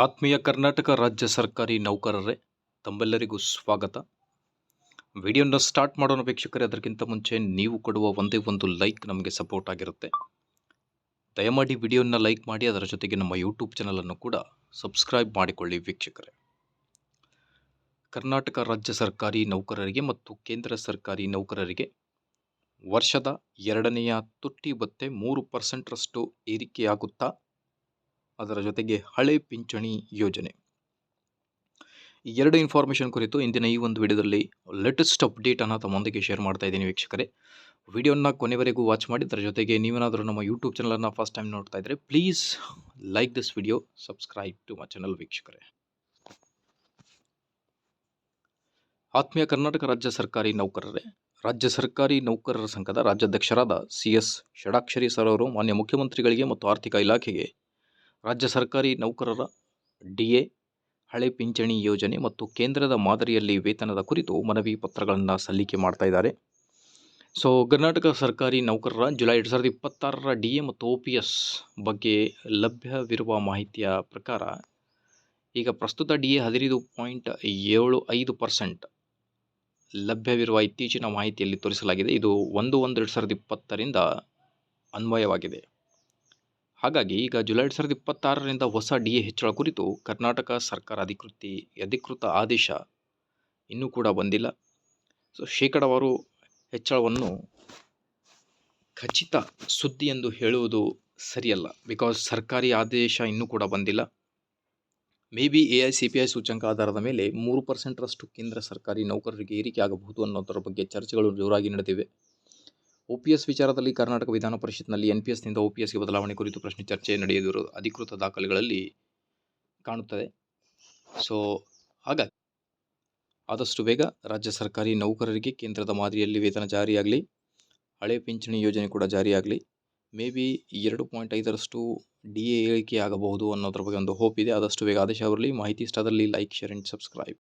ಆತ್ಮೀಯ ಕರ್ನಾಟಕ ರಾಜ್ಯ ಸರ್ಕಾರಿ ನೌಕರರೇ, ತಮ್ಮೆಲ್ಲರಿಗೂ ಸ್ವಾಗತ. ವಿಡಿಯೋನ ಸ್ಟಾರ್ಟ್ ಮಾಡೋಣ ವೀಕ್ಷಕರೇ. ಅದಕ್ಕಿಂತ ಮುಂಚೆ ನೀವು ಕೊಡುವ ಒಂದೇ ಒಂದು ಲೈಕ್ ನಮಗೆ ಸಪೋರ್ಟ್ ಆಗಿರುತ್ತೆ. ದಯಮಾಡಿ ವಿಡಿಯೋನ ಲೈಕ್ ಮಾಡಿ, ಅದರ ಜೊತೆಗೆ ನಮ್ಮ ಯೂಟ್ಯೂಬ್ ಚಾನಲನ್ನು ಕೂಡ ಸಬ್ಸ್ಕ್ರೈಬ್ ಮಾಡಿಕೊಳ್ಳಿ ವೀಕ್ಷಕರೇ. ಕರ್ನಾಟಕ ರಾಜ್ಯ ಸರ್ಕಾರಿ ನೌಕರರಿಗೆ ಮತ್ತು ಕೇಂದ್ರ ಸರ್ಕಾರಿ ನೌಕರರಿಗೆ ವರ್ಷದ ಎರಡನೆಯ ತುಟ್ಟಿ ಭತ್ಯೆ 3% ಏರಿಕೆಯಾಗುತ್ತಾ, ಅದರ ಜೊತೆಗೆ ಹಳೆ ಪಿಂಚಣಿ ಯೋಜನೆ, ಈ ಎರಡು ಇನ್ಫಾರ್ಮೇಷನ್ ಕುರಿತು ಇಂದಿನ ಈ ಒಂದು ವಿಡಿಯೋದಲ್ಲಿ ಲೇಟೆಸ್ಟ್ ಅಪ್ಡೇಟನ್ನು ತಮ್ಮೊಂದಿಗೆ ಶೇರ್ ಮಾಡ್ತಾ ಇದ್ದೀನಿ ವೀಕ್ಷಕರೇ. ವಿಡಿಯೋನ ಕೊನೆವರೆಗೂ ವಾಚ್ ಮಾಡಿ. ಅದರ ಜೊತೆಗೆ ನೀವೇನಾದರೂ ನಮ್ಮ ಯೂಟ್ಯೂಬ್ ಚಾನಲನ್ನು ಫಸ್ಟ್ ಟೈಮ್ ನೋಡ್ತಾ ಇದ್ದರೆ please like this video, subscribe to my channel ವೀಕ್ಷಕರೇ. ಆತ್ಮೀಯ ಕರ್ನಾಟಕ ರಾಜ್ಯ ಸರ್ಕಾರಿ ನೌಕರರೇ, ರಾಜ್ಯ ಸರ್ಕಾರಿ ನೌಕರರ ಸಂಘದ ರಾಜ್ಯಾಧ್ಯಕ್ಷರಾದ CS ಷಡಾಕ್ಷರಿ ಸರ್ ಅವರು ಮಾನ್ಯ ಮುಖ್ಯಮಂತ್ರಿಗಳಿಗೆ ಮತ್ತು ಆರ್ಥಿಕ ಇಲಾಖೆಗೆ ರಾಜ್ಯ ಸರ್ಕಾರಿ ನೌಕರರ DA, ಹಳೆ ಪಿಂಚಣಿ ಯೋಜನೆ ಮತ್ತು ಕೇಂದ್ರದ ಮಾದರಿಯಲ್ಲಿ ವೇತನದ ಕುರಿತು ಮನವಿ ಪತ್ರಗಳನ್ನು ಸಲ್ಲಿಕೆ ಮಾಡ್ತಾ ಇದ್ದಾರೆ. ಸೊ ಕರ್ನಾಟಕ ಸರ್ಕಾರಿ ನೌಕರರ ಜುಲೈ 2026 DA ಮತ್ತು OPS ಬಗ್ಗೆ ಲಭ್ಯವಿರುವ ಮಾಹಿತಿಯ ಪ್ರಕಾರ ಈಗ ಪ್ರಸ್ತುತ DA 15.75% ಲಭ್ಯವಿರುವ ಇತ್ತೀಚಿನ ಮಾಹಿತಿಯಲ್ಲಿ ತೋರಿಸಲಾಗಿದೆ. ಇದು 1/1/2020ರಿಂದ ಅನ್ವಯವಾಗಿದೆ. ಹಾಗಾಗಿ ಈಗ ಜುಲೈ 2026ರಿಂದ ಹೊಸ DA ಹೆಚ್ಚಳ ಕುರಿತು ಕರ್ನಾಟಕ ಸರ್ಕಾರ ಅಧಿಕೃತ ಆದೇಶ ಇನ್ನೂ ಕೂಡ ಬಂದಿಲ್ಲ. ಸೊ ಶೇಕಡಾವಾರು ಹೆಚ್ಚಳವನ್ನು ಖಚಿತ ಸುದ್ದಿ ಎಂದು ಹೇಳುವುದು ಸರಿಯಲ್ಲ, ಬಿಕಾಸ್ ಸರ್ಕಾರಿ ಆದೇಶ ಇನ್ನೂ ಕೂಡ ಬಂದಿಲ್ಲ. ಮೇ ಬಿ AICPI ಸೂಚ್ಯಂಕ ಆಧಾರದ ಮೇಲೆ 3%ರಷ್ಟು ಕೇಂದ್ರ ಸರ್ಕಾರಿ ನೌಕರರಿಗೆ ಏರಿಕೆ ಆಗಬಹುದು ಅನ್ನೋದರ ಬಗ್ಗೆ ಚರ್ಚೆಗಳು ಜೋರಾಗಿ ನಡೆದಿವೆ. OPS ವಿಚಾರದಲ್ಲಿ ಕರ್ನಾಟಕ ವಿಧಾನ ಪರಿಷತ್ನಲ್ಲಿ NPSನಿಂದ OPSಗೆ ಬದಲಾವಣೆ ಕುರಿತು ಪ್ರಶ್ನೆ ಚರ್ಚೆ ನಡೆಯುತ್ತಿರುವ ಅಧಿಕೃತ ದಾಖಲೆಗಳಲ್ಲಿ ಕಾಣುತ್ತದೆ. ಸೊ ಹಾಗಾಗಿ ಆದಷ್ಟು ಬೇಗ ರಾಜ್ಯ ಸರ್ಕಾರಿ ನೌಕರರಿಗೆ ಕೇಂದ್ರದ ಮಾದರಿಯಲ್ಲಿ ವೇತನ ಜಾರಿಯಾಗಲಿ, ಹಳೆ ಪಿಂಚಣಿ ಯೋಜನೆ ಕೂಡ ಜಾರಿಯಾಗಲಿ. ಮೇ ಬಿ 2.5ರಷ್ಟು DA ಏರಿಕೆ ಆಗಬಹುದು ಅನ್ನೋದ್ರ ಬಗ್ಗೆ ಒಂದು ಹೋಪ್ ಇದೆ. ಆದಷ್ಟು ಬೇಗ ಆದೇಶ ಬರಲಿ. ಮಾಹಿತಿ ಇಷ್ಟದಲ್ಲಿ ಲೈಕ್, ಶೇರ್ ಆ್ಯಂಡ್ ಸಬ್ಸ್ಕ್ರೈಬ್.